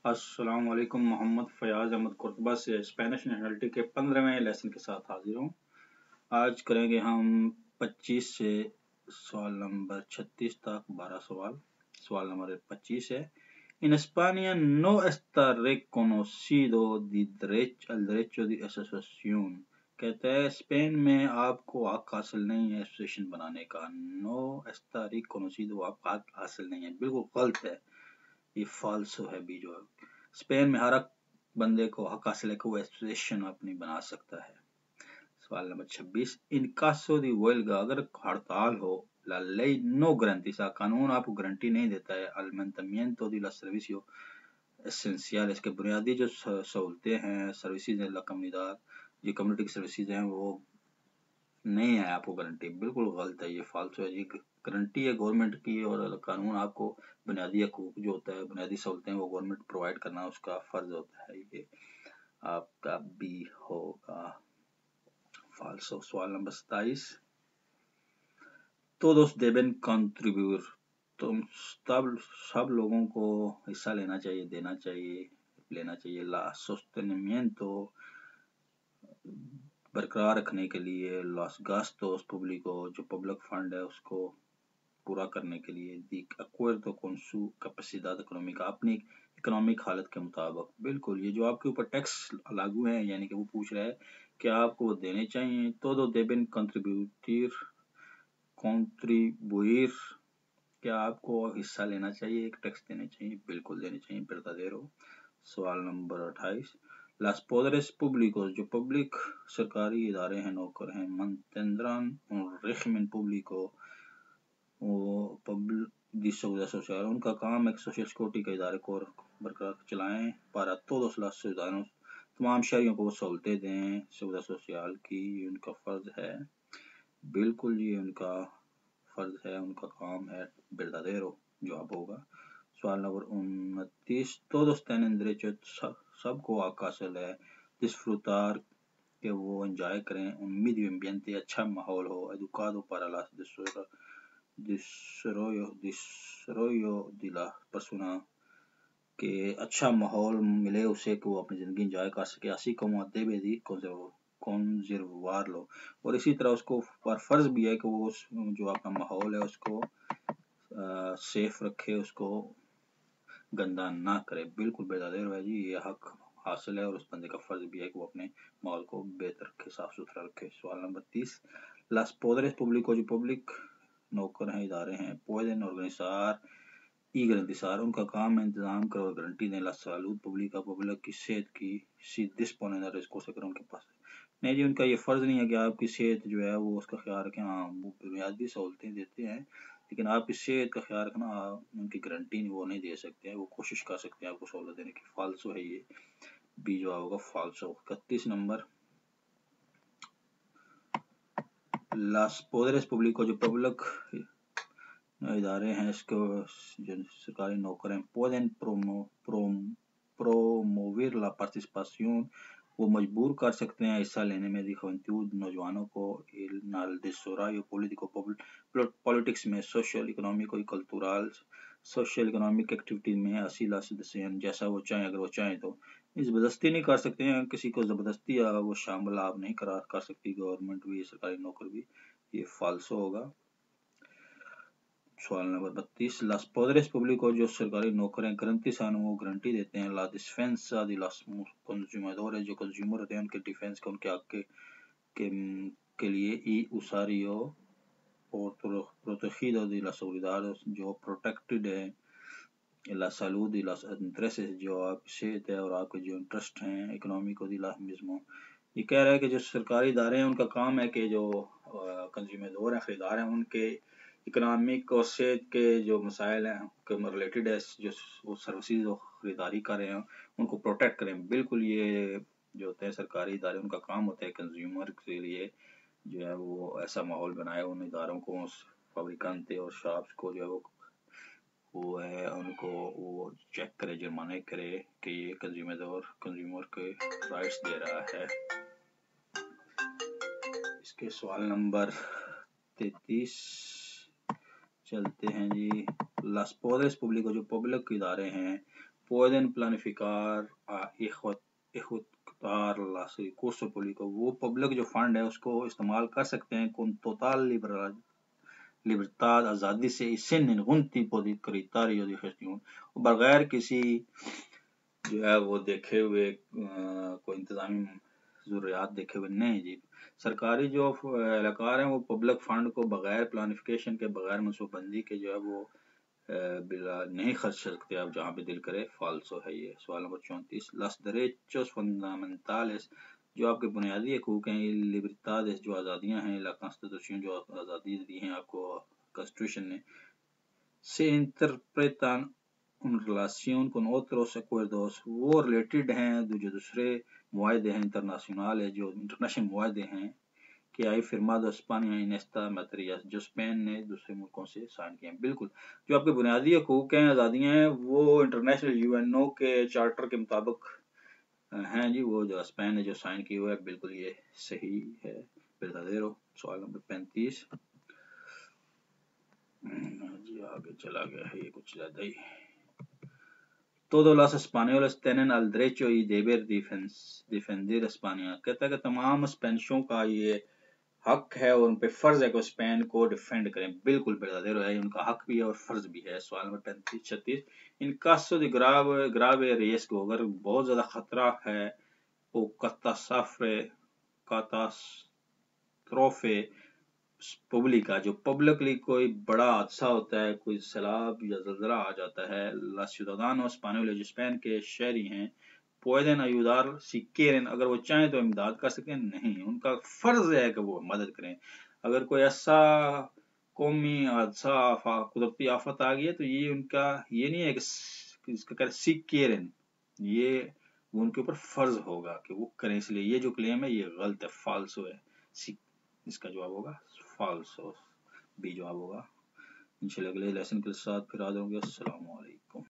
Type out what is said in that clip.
अस्सलाम वालेकुम। मोहम्मद फयाज अहमद कुर्तबा से स्पेनिश नेशनलिटी के 15वें लेसन के साथ हाजिर हूँ। आज करेंगे हम 25 से सवाल नंबर 36 तक 12 सवाल। सवाल नंबर 25 है, In España no está reconocido el derecho de asociación। कहता है स्पेन में आपको हक हासिल नहीं है एसोसिएशन बनाने का। नो está reconocido, आप हक हासिल नहीं है, बिल्कुल गलत है, ये फाल्सो है भी। जो स्पेन में हर बंदे को हक हासिल है कि वो एसोसिएशन अपनी बना सकता है। सवाल नंबर 26, इन caso de huelga, अगर हड़ताल हो, la ley no garantiza, कानून आपको गारंटी नहीं देता है, al mantenimiento de los servicios esenciales, के बुनियादी जो सहूलतें हैं, सर्विसेज है la comunidad, जो कम्युनिटी की सर्विसेज हैं वो नहीं है आपको गारंटी। बिल्कुल गलत है, ये फाल्सो है। ये गारंटी है गवर्नमेंट की, और कानून आपको बुनियादी हकूक जो होता है, बुनियादी सहूलतें वो गवर्नमेंट प्रोवाइड करना उसका फर्ज होता है। ये आपका बी होगा फाल्सो। सवाल नंबर 27, todos deben contribuir, तुम सब लोगों को हिस्सा लेना चाहिए, देना चाहिए, लेना चाहिए। ला sostenimiento, बरकरार रखने के लिए। los gastos públicos, जो पब्लिक फंड है उसको पूरा करने के लिए। दी acuerdo con su capacidad económica, अपनी इकोनॉमिक हालत के मुताबिक। बिल्कुल, ये जो आपके ऊपर टैक्स लागू है, यानी कि वो पूछ रहा है कि आपको वो देने चाहिए। todos deben contribuir, क्या आपको हिस्सा लेना चाहिए, एक टैक्स देने चाहिए, बिल्कुल देने चाहिए, verdadero। सवाल नंबर 28, las poderes públicos, जो पब्लिक सरकारी इदारे हैं, नौकर हैं, mantendrán un régimen público, वो पब्लिक सोशल, उनका काम है सोशल सिक्योरिटी के इदारे को बरकरार चलाएं। para todos los ciudadanos, तमाम शहरियों को वो सहूलतें दें, सुविधा सोशल की, उनका फर्ज है। बिल्कुल ये उनका फर्ज है, उनका काम है, verdadero जवाब होगा। सवाल नंबर 29, todos tienen derecho, सबको हक हासिल है, disfrutar, कि वो एंजॉय करें, un medio ambiente, अच्छा माहौल हो, educado para la desarrollo de la persona, कि अच्छा माहौल मिले उसे कि वो अपनी जिंदगी एंजॉय कर सके, así como debe de conservarlo, और इसी तरह उसको पर फर्ज भी है कि वो जो अपना माहौल है उसको सेफ रखे, उसको गंदा ना करे। बिल्कुल बेदादेर है जी, ये हक हासिल है और उस बंदे का फर्ज भी है कि वो अपने माहौल को बेहतर रखे, साफ सुथरा रखे। सवाल नंबर 30, las poderes públicos, जो पब्लिक नौकर हैं, इदारे हैं, pueden organizar y garantizar, उनका काम है इंतजाम करो और गारंटी दें, la salud pública, पब्लिक की सेहत की, si disponen de recursos, अगर उनके पास नहीं जी, उनका ये फर्ज नहीं है कि आपकी सेहत जो है वो उसका ख्याल रखें। हाँ, वो बुनियादी सहूलतें देते हैं, लेकिन आपकी सेहत का ख्याल रखना उनकी गारंटी वो नहीं दे सकते हैं, वो कोशिश कर सकते हैं आपको सहूलत देने की। फाल्सो है ये, बी जवाब होगा फाल्सो। 31 नंबर, las poderes públicos, जो पब्लिक इदारे हैं, इसको जो सरकारी नौकर हैं, pueden promover la participación, वो मजबूर कर सकते हैं हिस्सा लेने में दी juventud, नौजवानों को, el desarrollo político, पॉलिटिक्स में, सोशल इकोनॉमिक और कल्चरल, सोशल इकोनॉमिक एक्टिविटी में, así las desean, जैसा वो चाहें, अगर वो चाहें तो। जबरदस्ती नहीं कर सकते हैं, किसी को जबरदस्ती वो शामिल आप नहीं कर सकती गवर्नमेंट भी, सरकारी नौकर भी, ये फाल्सो होगा। सवाल नंबर 32, las poderes públicos, जो सरकारी नौकर हैं, garantizan, वो गारंटी देते हैं, la defensa de los consumidores, जो कंज्यूमर होते हैं उनके डिफेंस का, उनके हक के लिए, y usuario protegido de la seguridad, जो प्रोटेक्टेड है, la salud y los intereses, जो आपकी सेहत है और आपके जो इंटरेस्ट हैं, इकोनॉमिक de la mismo। ये कह रहा है कि जो सरकारी इदारे हैं उनका काम है कि जो कंज्यूमर हैं, खरीदार हैं, उनके इकोनॉमिक और सेहत के जो मसाइल हैं के रिलेटेड है, जो वो सर्विसेज खरीदारी कर रहे हैं उनको प्रोटेक्ट करें। बिल्कुल ये जो होते हैं सरकारी इदारे, उनका काम होता है कंज्यूमर के लिए जो है वो ऐसा माहौल बनाए, उन इदारों को, फैब्रिकेंट और शॉप्स को जो है वो है उनको वो चेक करे, जुर्माने करे कि ये कंज्यूमर के राइट्स दे रहा है। इसके सवाल नंबर 33 चलते हैं जी। las poderes públicos, जो पब्लिक इदारे हैं, pueden planificar a ejecutar los recursos públicos. وہ پبلک جو فنڈ ہے اس کو استعمال کر سکتے ہیں con total libertad آزادی سے y sin ningún tipo de criterio de gestión, بغیر کسی جو ہے وہ دیکھے ہوئے کوئی انتظامی ضروریات دیکھے ہوئے نہیں جی. سرکاری جو اہلکار ہیں وہ پبلک فنڈ کو بغیر پلانیفیکیشن کے بغیر منصوبہ بندی کے جو ہے وہ بلا نہیں خرچ سکتے. اب جہاں پہ دل کرے فالسو ہے یہ. سوال نمبر 34 las derechos fundamentales جو آپ کے بنیادی حقوق ہیں, libertades جو آزادیاں ہیں, la constitución جو آزادی دی ہیں آپ کو constitution نے, se interpretan en relación con otros acuerdos, وہ ریلیٹڈ ہیں جو دوسرے معاہدے ہیں انٹرنیشنل جو انٹرنیشنل معاہدے ہیں کہ hay firmado España en esta materia جو اسپین نے دوسرے ملکوں سے سائن کیے ہیں. بالکل جو آپ کے بنیادی حقوق ہیں آزادیاں ہیں وہ انٹرنیشنل یو این او کے چارٹر کے مطابق ہیں جی, وہ جو اسپین نے جو سائن کی ہوئے ہے بالکل یہ صحیح ہے verdadero. سوال نمبر 35 جی آگے چلا گیا ہے یہ کچھ زیادہ ہی. Todos los españoles tienen el derecho y deber defender España. کہتا ہے کہ تمام اسپینشوں کا یہ حق ہے اور ان پہ فرض ہے کہ اسپین کو ڈیفینڈ کریں. بالکل verdadero ہے, ان کا حق بھی ہے اور فرض بھی ہے. سوال نمبر 36 ان caso de grave riesgo, اگر بہت زیادہ خطرہ ہے, او catástrofe پبلکا جو پبلکلی کوئی بڑا حادثہ ہوتا ہے, کوئی سیلاب یا زلزلہ آ جاتا ہے, los ciudadanos españoles جو اسپین کے شہری ہیں, pueden ayudar si quieren, اگر وہ چاہیں تو امداد کر سکیں, نہیں ان کا فرض ہے کہ وہ مدد کریں. اگر کوئی ایسا قومی حادثہ قدرتی آفت آ گئی ہے تو یہ ان کا یہ نہیں ہے کہ اس کا کہتے si quieren, یہ وہ ان کے اوپر فرض ہوگا کہ وہ کریں. اس لیے یہ جو کلیم ہے یہ غلط ہے, فالسو ہے. اس کا جواب ہوگا فالسو, بی جواب ہوگا. انشاءاللہ اگلے لیسن کے ساتھ پھر حاضر ہوں گے. السلام علیکم.